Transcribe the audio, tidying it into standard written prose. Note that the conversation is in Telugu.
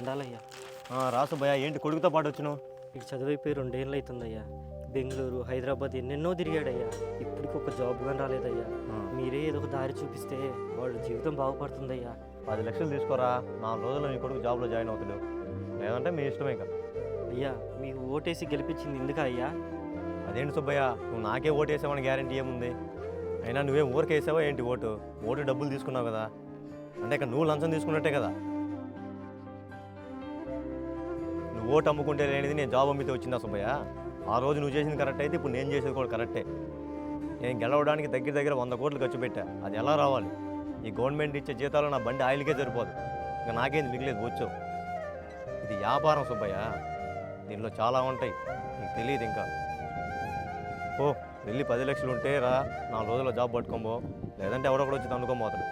దండాలయ్యా. రా సుబ్బయ్య, ఏంటి కొడుకుతో పాటు వచ్చినావు? ఇక చదువైపోయి 2 ఏళ్ళు అవుతుందయ్యా. బెంగళూరు, హైదరాబాద్ ఎన్నెన్నో తిరిగాడయ్యా. ఇప్పటికి ఒక జాబ్ కానీ రాలేదయ్యా. మీరే ఏదో ఒక దారి చూపిస్తే వాళ్ళ జీవితం బాగుపడుతుందయ్యా. 10 లక్షలు తీసుకోరా, 4 రోజుల్లో నీ కొడుకు జాబ్లో జాయిన్ అవుతాడు. లేదంటే మీ ఇష్టమే ఇంకా. అయ్యా, మీకు ఓటేసి గెలిపించింది ఎందుకా అయ్యా? అదేంటి సుబ్బయ్య, నువ్వు నాకే ఓటు వేసావని గ్యారంటీ ఏముంది? అయినా నువ్వేం ఊరికి వేసావా ఏంటి? ఓటు డబ్బులు తీసుకున్నావు కదా, అంటే ఇక నువ్వు లంచం తీసుకున్నట్టే కదా. నువ్వు ఓటు అమ్ముకుంటే లేనిది నేను జాబ్ అమ్మితే వచ్చిందా సుబ్బయ్య? ఆ రోజు నువ్వు చేసింది కరెక్ట్ అయితే ఇప్పుడు నేను చేసేది కూడా కరెక్టే. నేను గెలవడానికి దగ్గర 100 కోట్లు ఖర్చు పెట్టా. అది ఎలా రావాలి? ఈ గవర్నమెంట్ ఇచ్చే జీతాలు నా బండి ఆయిల్కే సరిపోదు. ఇంకా నాకేంది మిగిలేదు వచ్చు. ఇది వ్యాపారం సుబ్బయ్య, దీనిలో చాలా ఉంటాయి, నీకు తెలియదు ఇంకా. ఓ వెళ్ళి 10 లక్షలు ఉంటే రా, 4 రోజుల్లో జాబ్ పట్టుకోబో, లేదంటే ఎవరొకడు వచ్చి తన్నుకోబోతాడు.